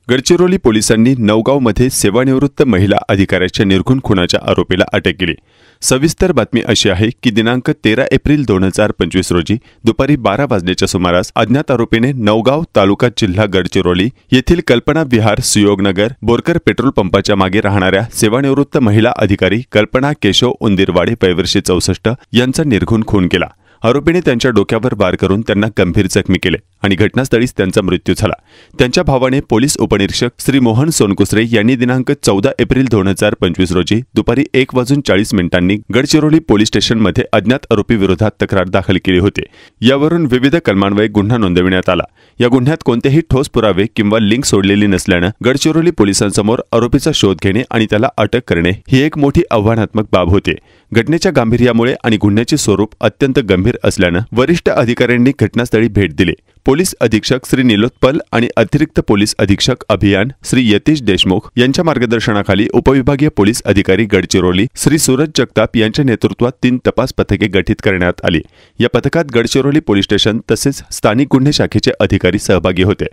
गडचिरोली पोलिसांनी नवगावमध्ये सेवानिवृत्त महिला अधिकाऱ्याच्या निर्घुण खुनाच्या आरोपीला अटक केली। सविस्तर बातमी अशी आहे की दिनांक 13 एप्रिल 2025 रोजी दुपारी 12 वाजण्याच्या सुमारास अज्ञात आरोपीने नवगाव तालुका जिल्हा गडचिरोली येथील कल्पना विहार सुयोगनगर बोरकर पेट्रोल पंपाच्या मागे राहणाऱ्या सेवानिवृत्त महिला अधिकारी कल्पना केशव उंदीरवाडे वयवर्षे 64 यांचा निर्घुण खून केला। आरोपीने त्यांच्या डोक्यावर वार करून त्यांना गंभीर जखमी केले आणि घटनास्थळीच त्यांचा मृत्यू झाला। त्यांच्या भावाने पोलीस उपनिरीक्षक श्री मोहन सोनकुसरे यांनी दिनांक 14 एप्रिल 2025 रोजी दुपारी 1:40 गडचिरोली पोलीस स्टेशनमध्ये अज्ञात आरोपी विरोधात तक्रार दाखल केली होती। यावरून विविध कलमान्वये गुन्हा नोंदविण्यात आला। या गुन्ह्यात कोणतेही ठोस पुरावे किंवा लिंक सोडलेली नसल्याने गडचिरोली पोलिसांसमोर आरोपीचा शोध घेणे आणि त्याला अटक करणे ही एक मोठी आव्हानात्मक बाब होती। घटनेच्या गांभीर्यामुळे आणि गुन्ह्याचे स्वरूप अत्यंत गंभीर असल्याने वरिष्ठ अधिकाऱ्यांनी घटनास्थळी भेट दिली। पोलीस अधीक्षक श्री नीलोत्पल आणि अतिरिक्त पोलीस अधीक्षक अभियान श्री यतीश देशमुख यांच्या मार्गदर्शनाखाली उपविभागीय पोलीस अधिकारी गडचिरोली श्री सूरज जगताप यांच्या नेतृत्वात 3 तपास पथके गठीत करण्यात आली। या पथकात गडचिरोली पोलीस स्टेशन तसेच स्थानिक गुन्हे शाखेचे अधिकारी सहभागी होते।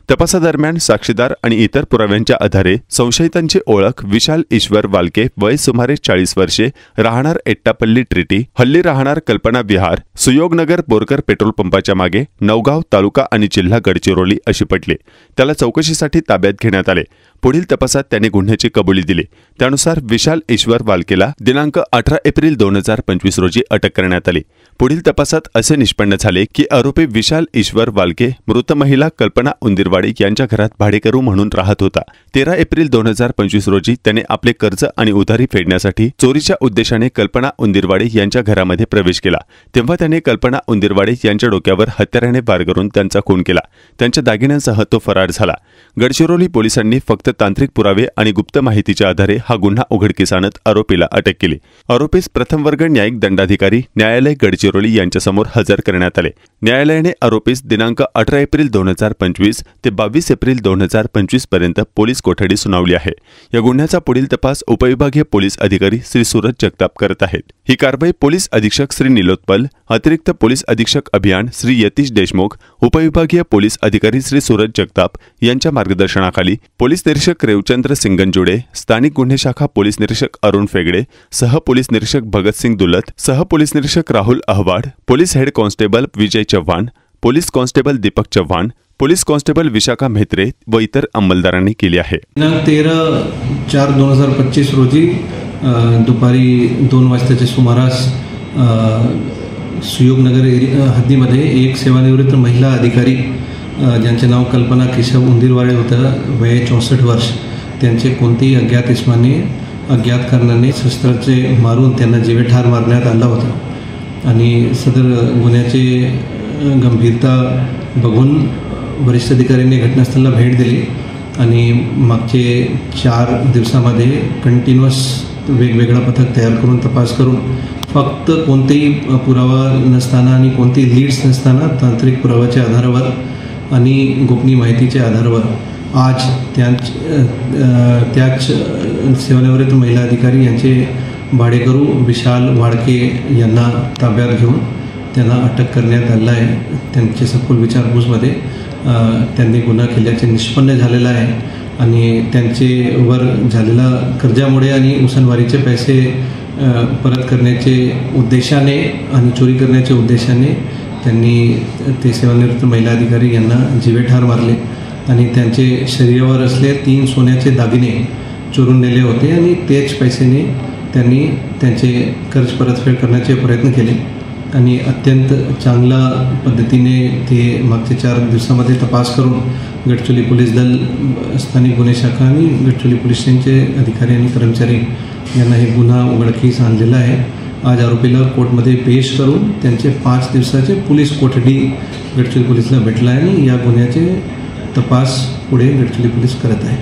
तपासादरम्यान साक्षीदार आणि इतर पुराव्यांच्या आधारे संशयितांची ओळख विशाल ईश्वर वालके वय सुमारे 40 वर्षे राहणार एट्टापल्ली ट्रिटी हल्ली राहणार कल्पना विहार सुयोगनगर बोरकर पेट्रोल पंपाच्या मागे नवगाव तालुका आणि जिल्हा गडचिरोली अशी पटली। त्याला चौकशीसाठी ताब्यात घेण्यात आले। पुढील तपासात त्याने गुन्ह्याची कबुली दिली। त्यानुसार विशाल ईश्वर वालकेला दिनांक 18 एप्रिल 2025 रोजी अटक करण्यात आली। पुढील तपासात असे निष्पन्न झाले की आरोपी विशाल ईश्वर वालके मृत महिला कल्पना उंदीरवाडे यांच्या घरात भाडेकरू म्हणून राहत होता। 13 एप्रिल 2025 रोजी त्याने आपले कर्ज आणि उधारी फेडण्यासाठी चोरीच्या उद्देशाने कल्पना उंदीरवाडे यांच्या घरामध्ये प्रवेश केला। तेव्हा त्याने कल्पना उंदीरवाडे यांच्या डोक्यावर हत्याराने वार करून त्यांचा खून केला। त्यांच्या दागिन्यांसह तो फरार झाला। गडचिरोली पोलिसांनी फक्त तांत्रिक पुरावे आणि गुप्त माहितीच्या आधारे हा गुन्हा उघडकीस आणत आरोपीला अटक केली। आरोपीस प्रथम वर्ग न्यायिक दंडाधिकारी न्यायालय गडचिरोली यांच्यासमोर हजर करण्यात आले। न्यायालयाने आरोपीस दिनांक 18 एप्रिल 2025 ते 22 एप्रिल 2025 पर्यंत पोलीस कोठडी सुनावली आहे। या गुन्ह्याचा पुढील तपास उपविभागीय पोलीस अधिकारी श्री सूरज जगताप करत आहेत। ही कारवाई पोलीस अधीक्षक श्री नीलोत्पल, अतिरिक्त पोलीस अधीक्षक अभियान श्री यतीश देशमुख, उपविभागीय पोलीस अधिकारी श्री सूरज जगताप यांच्या मार्गदर्शनाखाली पोलीस निरीक्षक रेवचंद्र सिंगनजुडे, स्थानिक गुन्हे शाखा पोलीस निरीक्षक अरुण फेगडे, सह पोलीस निरीक्षक भगत सिंग दुलत, सह पोलीस निरीक्षक Rahul Ahwad, police head constable Vijay Chavan, police constable Deepak Chavan, police constable Vishakha Mehatre व इतर अंमलदारांनी केली आहे। दिनांक 13/4/2025 रोजी दुपारी 2 वाजताच्या सुमारास सुयोगनगर हद्दीमध्ये एक सेवानिवृत्त महिला अधिकारी ज्यांचे नाव कल्पना केशव उंदीरवाडे होतं, वय 64 वर्ष, त्यांचे कोणतेही अज्ञात इसमाने अज्ञात कारणाने शस्त्राचे मारून त्यांना जीवेठार मारण्यात आला होता आणि सदर गुन्ह्याचे गंभीरता बघून वरिष्ठ अधिकाऱ्यांनी घटनास्थळाला भेट दिली आणि मागचे 4 दिवसामध्ये कंटिन्युअस वेगवेगळा पथक तयार करून तपास करून फक्त कोणतेही पुरावा नसताना आणि कोणतेही लीड्स नसताना तांत्रिक पुराव्याच्या आधारावर आणि गोपनीय माहितीच्या आधारावर आज त्याच सेवानिवृत्त महिला अधिकारी यांचे भाडेकरू विशाल वाडके यांना ताब्यात घेऊन त्यांना अटक करण्यात आलेला आहे। त्यांच्या सखोल विचारपूसमध्ये त्यांनी गुन्हा केल्याचे निष्पन्न झालेला आहे आणि त्यांचेवर झालेल्या कर्जामुळे आणि उसनवारीचे पैसे परत करण्याचे उद्देशाने आणि चोरी करण्याच्या उद्देशाने त्यांनी ते सेवानिवृत्त महिला अधिकारी यांना जीवेठार मारले आणि त्यांचे शरीरावर असले 3 सोन्याचे दागिने चोरून नेले होते आणि तेच पैशाने त्यांनी त्यांचे कर्ज परतफेड करण्याचे प्रयत्न केले आणि अत्यंत चांगल्या पद्धतीने ते मागच्या 4 दिवसामध्ये तपास करून गडचिरोली पोलीस दल, स्थानिक गुन्हे शाखा आणि गडचिरोली पोलीस स्टेशनचे अधिकारी आणि कर्मचारी यांना हे गुन्हा उघडकीस आणलेला आहे। आज आरोपीला कोर्टमध्ये पेश करून त्यांचे 5 दिवसाचे पोलीस कोठडी गडचिरोली पोलीसला भेटला आहे आणि या गुन्ह्याचे तपास पुढे गडचिरोली पोलीस करत आहे।